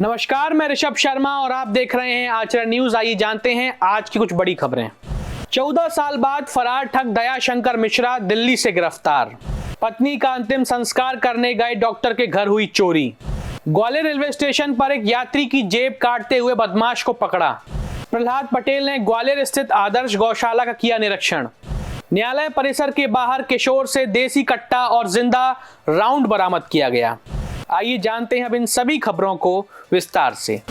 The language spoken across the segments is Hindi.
नमस्कार, मैं ऋषभ शर्मा और आप देख रहे हैं आचरण न्यूज। आइए जानते हैं आज की कुछ बड़ी खबरें। 14 साल बाद फरार ठग दयाशंकर मिश्रा दिल्ली से गिरफ्तार। पत्नी का अंतिम संस्कार करने गए डॉक्टर के घर हुई चोरी। ग्वालियर रेलवे स्टेशन पर एक यात्री की जेब काटते हुए बदमाश को पकड़ा। प्रहलाद पटेल ने ग्वालियर स्थित आदर्श गौशाला का किया निरीक्षण। न्यायालय परिसर के बाहर किशोर से देसी कट्टा और जिंदा राउंड बरामद किया गया। आइए जानते हैं अब इन सभी खबरों को विस्तार से।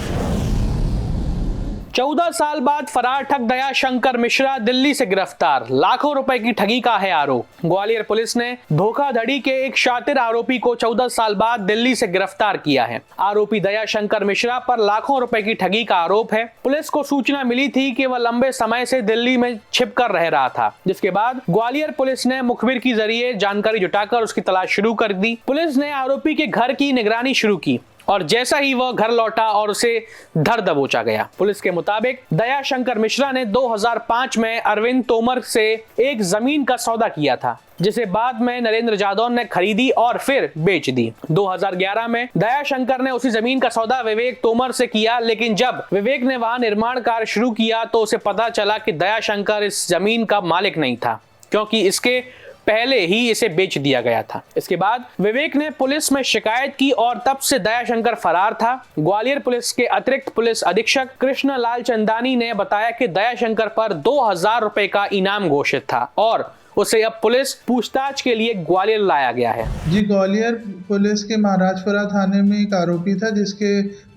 14 साल बाद फरार ठग दयाशंकर मिश्रा दिल्ली से गिरफ्तार। लाखों रुपए की ठगी का है आरोप। ग्वालियर पुलिस ने धोखाधड़ी के एक शातिर आरोपी को 14 साल बाद दिल्ली से गिरफ्तार किया है। आरोपी दयाशंकर मिश्रा पर लाखों रुपए की ठगी का आरोप है। पुलिस को सूचना मिली थी कि वह लंबे समय से दिल्ली में छिपकर रह रहा था, जिसके बाद ग्वालियर पुलिस ने मुखबिर के जरिए जानकारी जुटाकर उसकी तलाश शुरू कर दी। पुलिस ने आरोपी के घर की निगरानी शुरू की और जैसा ही वह घर लौटा और उसे धर दबोचा गया। पुलिस के मुताबिक दयाशंकर मिश्रा ने 2005 में अरविंद तोमर से एक जमीन का सौदा किया था, जिसे बाद में नरेंद्र जादौन ने खरीदी और फिर बेच दी। 2011 में दयाशंकर ने उसी जमीन का सौदा विवेक तोमर से किया, लेकिन जब विवेक ने वहां निर्माण कार्य शुरू किया तो उसे पता चला कि दयाशंकर इस जमीन का मालिक नहीं था, क्योंकि इसके पहले ही इसे बेच दिया गया था। इसके बाद विवेक ने पुलिस में शिकायत की और तब से दयाशंकर फरार था। ग्वालियर पुलिस के अतिरिक्त पुलिस अधीक्षक कृष्ण लाल चंदानी ने बताया कि दयाशंकर पर 2000 रुपए का इनाम घोषित था और उसे अब पुलिस पूछताछ के लिए ग्वालियर लाया गया है। जी, ग्वालियर पुलिस के महाराजपुरा थाने में एक आरोपी था जिसके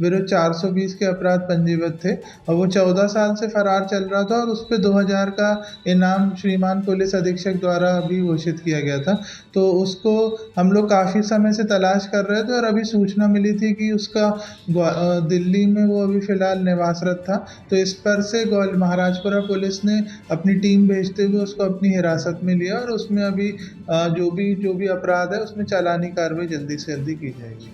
विरुद्ध 420 के अपराध पंजीबद्ध थे और वो 14 साल से फरार चल रहा था और उस पर 2000 का इनाम श्रीमान पुलिस अधीक्षक द्वारा भी घोषित किया गया था। तो उसको हम लोग काफ़ी समय से तलाश कर रहे थे और अभी सूचना मिली थी कि उसका दिल्ली में वो अभी फ़िलहाल निवासरत था। तो इस पर से महाराजपुरा पुलिस ने अपनी टीम भेजते हुए उसको अपनी हिरासत में लिया और उसमें अभी जो भी अपराध है उसमें चालानी कार्रवाई जल्दी से जल्दी की जाएगी।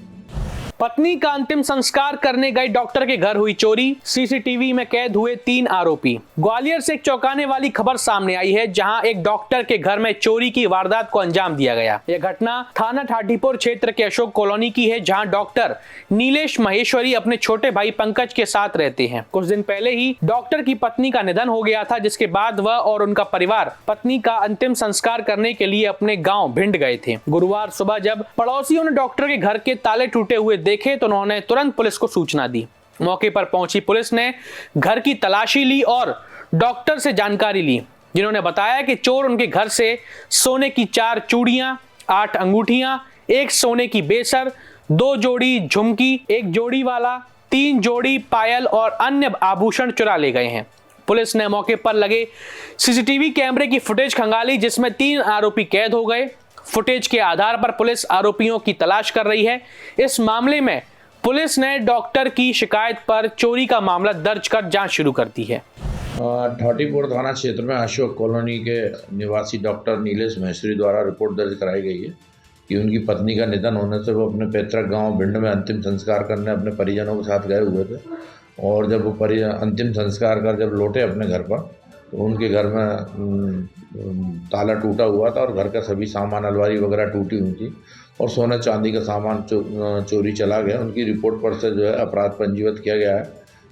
पत्नी का अंतिम संस्कार करने गए डॉक्टर के घर हुई चोरी। सीसीटीवी में कैद हुए 3 आरोपी। ग्वालियर से एक चौंकाने वाली खबर सामने आई है, जहां एक डॉक्टर के घर में चोरी की वारदात को अंजाम दिया गया। यह घटना थाना ठाटीपुर क्षेत्र के अशोक कॉलोनी की है, जहां डॉक्टर नीलेश महेश्वरी अपने छोटे भाई पंकज के साथ रहते हैं। कुछ दिन पहले ही डॉक्टर की पत्नी का निधन हो गया था, जिसके बाद वह और उनका परिवार पत्नी का अंतिम संस्कार करने के लिए अपने गाँव भिंड गए थे। गुरुवार सुबह जब पड़ोसियों ने डॉक्टर के घर के ताले टूटे हुए देखे तो उन्होंने तुरंत पुलिस को सूचना दी। मौके पर पहुंची पुलिस ने घर की तलाशी ली और डॉक्टर से जानकारी ली, जिन्होंने बताया कि चोर उनके घर से सोने की 4 चूड़ियां, 8 अंगूठियां, 1 सोने की बेसर, 2 जोड़ी झुमकी, 1 जोड़ी वाला, 3 जोड़ी पायल और अन्य आभूषण चुरा ले गए हैं। पुलिस ने मौके पर लगे सीसीटीवी कैमरे की फुटेज खंगाली, जिसमें 3 आरोपी कैद हो गए। फुटेज के आधार पर पुलिस आरोपियों की तलाश कर रही है। इस मामले में पुलिस ने डॉक्टर की शिकायत पर चोरी का मामला दर्ज कर जांच शुरू कर दी है। ठाटीपुर थाना क्षेत्र में अशोक कॉलोनी के निवासी डॉक्टर नीलेश महेश्वरी द्वारा रिपोर्ट दर्ज कराई गई है कि उनकी पत्नी का निधन होने से वो अपने पैतृक गांव भिंड में अंतिम संस्कार करने अपने परिजनों के साथ गए हुए थे और जब वो अंतिम संस्कार कर जब लौटे अपने घर पर तो उनके घर में ताला टूटा हुआ था और घर का सभी सामान, अलमारी वगैरह टूटी हुई थी और सोने चांदी का सामान चोरी चला गया। उनकी रिपोर्ट पर से जो है अपराध पंजीबद्ध किया गया है।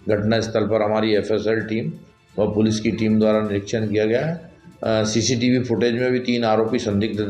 घटना स्थल पर हमारी एफएसएल टीम और पुलिस की टीम द्वारा निरीक्षण किया गया है। सीसीटीवी फुटेज में भी 3 आरोपी संदिग्ध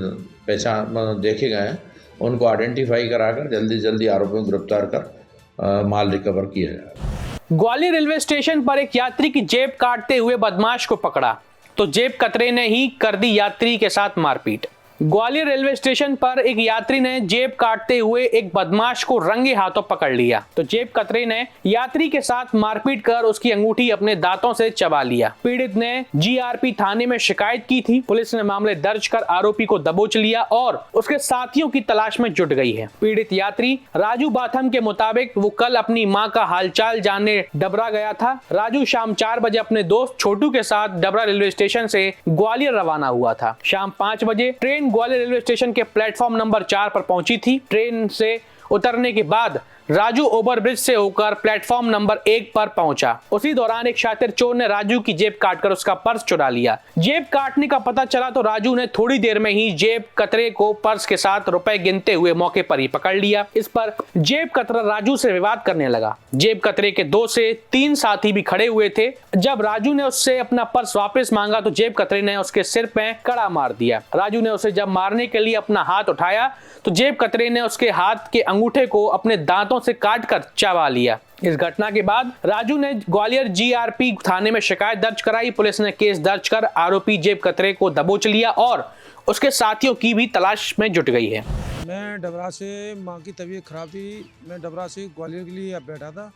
पहचान देखे गए हैं। उनको आइडेंटिफाई कराकर जल्दी से जल्दी आरोपियों को गिरफ्तार कर माल रिकवर किया जाए। ग्वालियर रेलवे स्टेशन पर एक यात्री की जेब काटते हुए बदमाश को पकड़ा तो जेब कतरे ने ही कर दी यात्री के साथ मारपीट। ग्वालियर रेलवे स्टेशन पर एक यात्री ने जेब काटते हुए एक बदमाश को रंगे हाथों पकड़ लिया तो जेब कतरे ने यात्री के साथ मारपीट कर उसकी अंगूठी अपने दांतों से चबा लिया। पीड़ित ने जीआरपी थाने में शिकायत की थी। पुलिस ने मामले दर्ज कर आरोपी को दबोच लिया और उसके साथियों की तलाश में जुट गई है। पीड़ित यात्री राजू बाथम के मुताबिक वो कल अपनी मां का हालचाल जानने डबरा गया था। राजू शाम 4 बजे अपने दोस्त छोटू के साथ डबरा रेलवे स्टेशन से ग्वालियर रवाना हुआ था। शाम 5 बजे ट्रेन ग्वालियर रेलवे स्टेशन के प्लेटफॉर्म नंबर 4 पर पहुंची थी। ट्रेन से उतरने के बाद राजू ओवरब्रिज से होकर प्लेटफॉर्म नंबर 1 पर पहुंचा। उसी दौरान एक शातिर चोर ने राजू की जेब काटकर उसका पर्स चुरा लिया। जेब काटने का पता चला तो राजू ने थोड़ी देर में ही जेब कतरे को पर्स के साथ रुपए गिनते हुए मौके पर ही पकड़ लिया। इस पर जेब कतरा राजू से विवाद करने लगा। जेब कतरे के 2 से 3 साथी भी खड़े हुए थे। जब राजू ने उससे अपना पर्स वापस मांगा तो जेब कतरे ने उसके सिर पे कड़ा मार दिया। राजू ने उसे जब मारने के लिए अपना हाथ उठाया तो जेब कतरे ने उसके हाथ के अंगूठे को अपने दांतों से काटकर चबा लिया। इस घटना के बाद राजू ने ग्वालियर जीआरपी थाने में शिकायत दर्ज कराई। पुलिस ने केस दर्ज कर आरोपी जेब कतरे को दबोच लिया और उसके साथियों की भी तलाश में जुट गई है। मैं डबरा से, माँ की तबीयत खराब थी, मैं डबरा से ग्वालियर के लिए बैठा था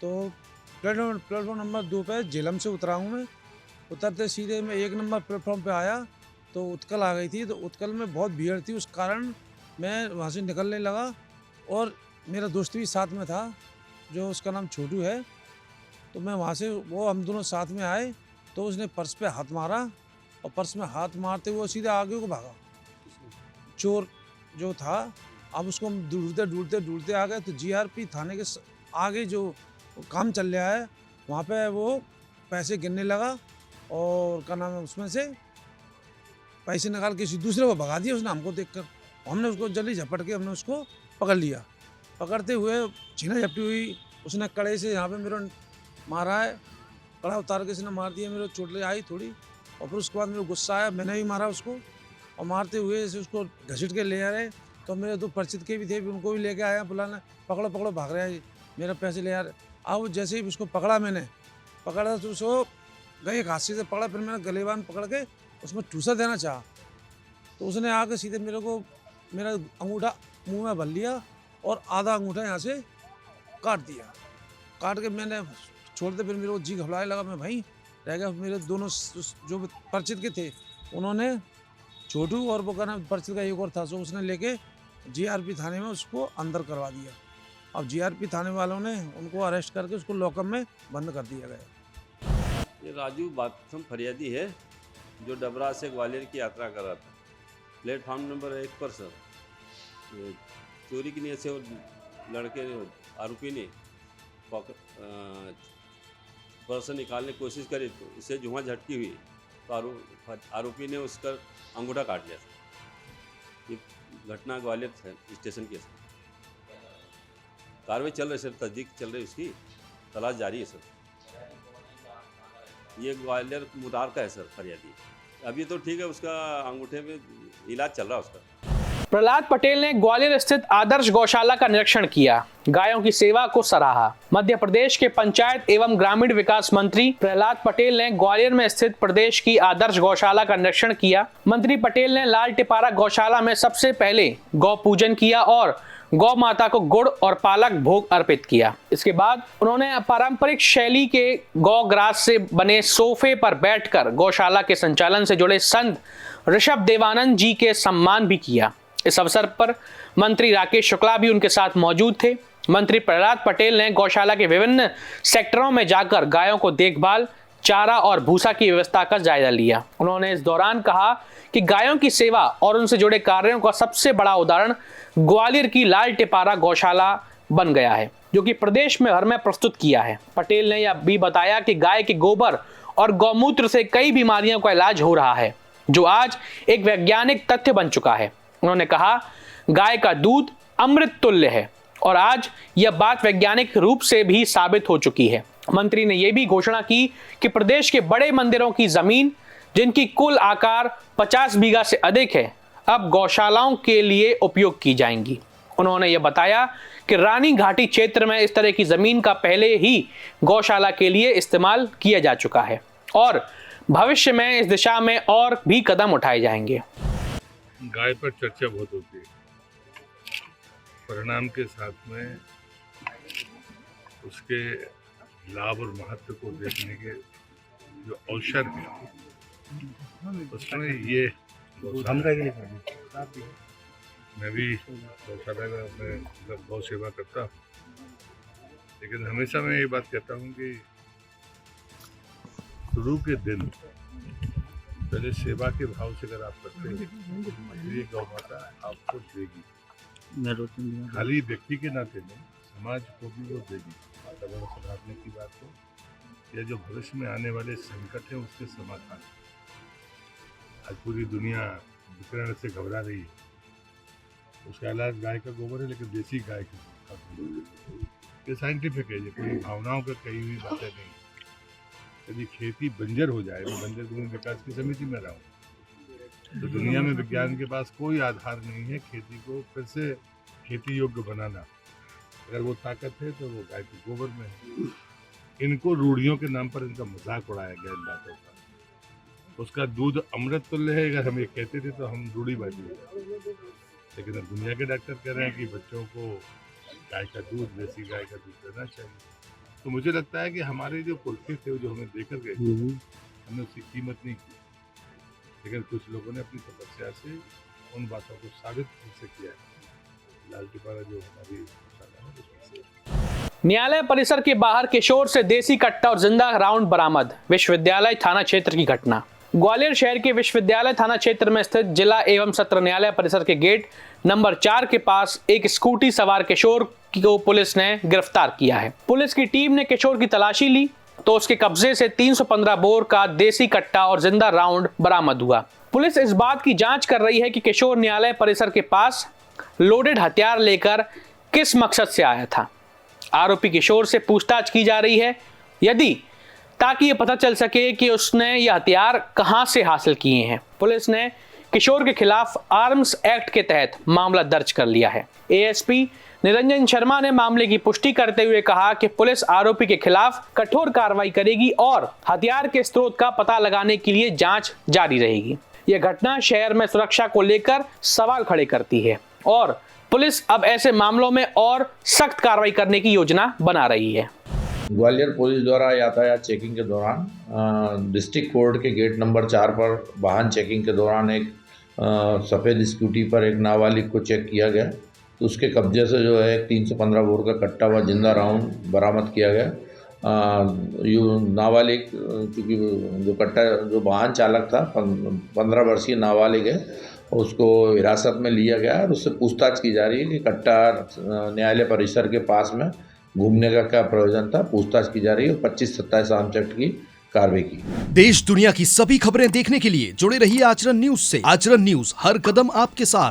तो प्लेटफॉर्म नंबर 2 पे झेलम से उतरा हूँ। मैं उतरते सीधे मैं 1 नंबर प्लेटफॉर्म पे आया तो उत्कल आ गई थी। तो उत्कल में बहुत भीड़ थी, उस कारण मैं वहाँ से निकलने लगा और मेरा दोस्त भी साथ में था जो उसका नाम छोटू है। तो मैं वहाँ से हम दोनों साथ में आए तो उसने पर्स पे हाथ मारा और पर्स में हाथ मारते हुए सीधे आगे को भागा। चोर जो था, अब उसको हम ढूंढते आ गए तो जीआरपी थाने के आगे जो काम चल रहा है वहाँ पे वो पैसे गिनने लगा और क्या नाम है उसमें से पैसे निकाल के किसी दूसरे को भगा दिया उसने हमको देखकर। हमने उसको जल्दी झपट के हमने उसको पकड़ लिया। पकड़ते हुए छीना झपटी हुई, उसने कड़े से यहाँ पे मेरे मारा है, कड़ा उतार के इसने मार दिया, मेरे चोट ले आई थोड़ी और फिर उसके बाद मेरे गुस्सा आया, मैंने भी मारा उसको और मारते हुए ऐसे उसको घसीट के ले आ रहे। तो मेरे 2 परिचित के भी थे, उनको भी लेके आया बुलाना, पकड़ो भाग रहे हैं, मेरा पैसे ले आ रहे। अब जैसे ही उसको पकड़ा तो उसको गए एक हाथ से पकड़ा, फिर मैंने गलेबान पकड़ के उसमें ठूसा देना चाहा तो उसने आके सीधे मेरे को मेरा अंगूठा मुंह में भर लिया और आधा अंगूठा यहाँ से काट दिया। काट के मैंने छोड़ते फिर मेरे को जी घबराने लगा, मैं भाई रह गया। मेरे दोनों जो परिचित के थे उन्होंने छोटू और वो कहना परिचित का एक और था, सो उसने लेके जीआरपी थाने में उसको अंदर करवा दिया। अब जीआरपी थाने वालों ने उनको अरेस्ट करके उसको लॉकअप में बंद कर दिया गया। ये राजू बाथरूम फरियादी है जो डबरा से ग्वालियर की यात्रा कर रहा था। प्लेटफॉर्म नंबर 1 पर सर चोरी की नीयत से वो लड़के आरोपी ने पर्स निकालने की कोशिश करी तो उसे जुआ झटकी हुई तो आरोपी ने उसका अंगूठा काट लिया। ये घटना ग्वालियर स्टेशन की है। कार्रवाई चल रही सर, तस्दीक चल रही, उसकी तलाश जारी है सर। ये ग्वालियर मुरार का है सर फरियादी। अभी तो ठीक है, उसका अंगूठे में इलाज चल रहा है उसका। प्रहलाद पटेल ने ग्वालियर स्थित आदर्श गौशाला का निरीक्षण किया, गायों की सेवा को सराहा। मध्य प्रदेश के पंचायत एवं ग्रामीण विकास मंत्री प्रहलाद पटेल ने ग्वालियर में स्थित प्रदेश की आदर्श गौशाला का निरीक्षण किया। मंत्री पटेल ने लाल टिपारा गौशाला में सबसे पहले गौ पूजन किया और गौ माता को गुड़ और पालक भोग अर्पित किया। इसके बाद उन्होंने पारंपरिक शैली के गौ ग्रास से बने सोफे पर बैठकर गौशाला के संचालन से जुड़े संत ऋषभ देवानंद जी के सम्मान भी किया। इस अवसर पर मंत्री राकेश शुक्ला भी उनके साथ मौजूद थे। मंत्री प्रहलाद पटेल ने गौशाला के विभिन्न सेक्टरों में जाकर गायों को देखभाल, चारा और भूसा की व्यवस्था का जायजा लिया। उन्होंने इस दौरान कहा कि गायों की सेवा और उनसे जुड़े कार्यों का सबसे बड़ा उदाहरण ग्वालियर की लाल टिपारा गौशाला बन गया है, जो कि प्रदेश में भर में प्रस्तुत किया है। पटेल ने यह भी बताया कि गाय के गोबर और गौमूत्र से कई बीमारियों का इलाज हो रहा है, जो आज एक वैज्ञानिक तथ्य बन चुका है। उन्होंने कहा, गाय का दूध अमृत तुल्य है और आज यह बात वैज्ञानिक रूप से भी साबित हो चुकी है। मंत्री ने यह भी घोषणा की कि प्रदेश के बड़े मंदिरों की जमीन, जिनकी कुल आकार 50 बीघा से अधिक है, अब गौशालाओं के लिए उपयोग की जाएंगी। उन्होंने यह बताया कि रानी घाटी क्षेत्र में इस तरह की जमीन का पहले ही गौशाला के लिए इस्तेमाल किया जा चुका है और भविष्य में इस दिशा में और भी कदम उठाए जाएंगे। गाय पर चर्चा बहुत होती है, परिणाम के साथ में उसके लाभ और महत्व को देखने के जो अवसर है उसमें ये मैं भी गौशाला में गौ सेवा करता हूँ, लेकिन हमेशा मैं ये बात कहता हूँ कि शुरू के दिन पहले सेवा के भाव से अगर आप करते हैं ये गौ माता आपको देगी। खाली व्यक्ति के नाते नहीं, समाज को भी वो देगी। वातावरण सुधारने की बात हो या जो भविष्य में आने वाले संकट है उसके समाधान। आज पूरी दुनिया विकिरण से घबरा रही है। उसका इलाज गाय का गोबर है, लेकिन देसी गाय का गोबर है। ये साइंटिफिक है, ये कोई भावनाओं का कही हुई बातें नहीं। यदि खेती बंजर हो जाए, मैं बंजर भूमि विकास की समिति में रहा हूँ, तो दुनिया में विज्ञान के पास कोई आधार नहीं है खेती को फिर से खेती योग्य बनाना। अगर वो ताकत है तो वो गाय के गोबर में है। इनको रूढ़ियों के नाम पर इनका मजाक उड़ाया गया इन बातों का। उसका दूध अमृत तुल्य है, अगर हम ये कहते थे तो हम रूढ़ीबाजी हो जाते। लेकिन अब दुनिया के डॉक्टर कह रहे हैं कि बच्चों को गाय का दूध, देसी गाय का दूध देना चाहिए। तो मुझे लगता है कि हमारे जो पुरखे थे जो हमें देकर गए, हमने उसकी कीमत नहीं की। लेकिन कुछ लोगों ने अपनी तपस्या से उन बातों को साबित से किया है। लाल टिपारा जो हमारी शाखा है उसमें से। न्यायालय परिसर के बाहर किशोर से देसी कट्टा और जिंदा राउंड बरामद। विश्वविद्यालय थाना क्षेत्र की घटना। ग्वालियर शहर के विश्वविद्यालय थाना क्षेत्र में स्थित जिला एवं सत्र न्यायालय परिसर के गेट नंबर 4 के पास एक स्कूटी सवार किशोर को पुलिस ने गिरफ्तार किया है। पुलिस की टीम ने किशोर की तलाशी ली तो उसके कब्जे से 315 बोर का देसी कट्टा और जिंदा राउंड बरामद हुआ। पुलिस इस बात की जांच कर रही है कि किशोर न्यायालय परिसर के पास लोडेड हथियार लेकर किस मकसद से आया था। आरोपी किशोर से पूछताछ की जा रही है ताकि ये पता चल सके कि उसने ये हथियार कहां से हासिल किए हैं। पुलिस ने किशोर के खिलाफ आर्म्स एक्ट के तहत मामला दर्ज कर लिया है। एएसपी निरंजन शर्मा ने मामले की पुष्टि करते हुए कहा कि पुलिस आरोपी के खिलाफ कठोर कार्रवाई करेगी और हथियार के स्रोत का पता लगाने के लिए जांच जारी रहेगी। यह घटना शहर में सुरक्षा को लेकर सवाल खड़े करती है और पुलिस अब ऐसे मामलों में और सख्त कार्रवाई करने की योजना बना रही है। ग्वालियर पुलिस द्वारा यातायात चेकिंग के दौरान डिस्ट्रिक्ट कोर्ट के गेट नंबर 4 पर वाहन चेकिंग के दौरान एक सफ़ेद स्कूटी पर एक नाबालिग को चेक किया गया। तो उसके कब्जे से जो है 315 बोर का कट्टा व जिंदा राउंड बरामद किया गया। नाबालिग चूँकि जो वाहन चालक था 15 वर्षीय नाबालिग है, उसको हिरासत में लिया गया और उससे पूछताछ की जा रही है कि कट्टा न्यायालय परिसर के पास में घूमने का क्या प्रयोजन था। पूछताछ की जा रही है और 25-27 आर्म्स एक्ट की कार्रवाई की। देश दुनिया की सभी खबरें देखने के लिए जुड़े रहिए आचरण न्यूज से। आचरण न्यूज हर कदम आपके साथ।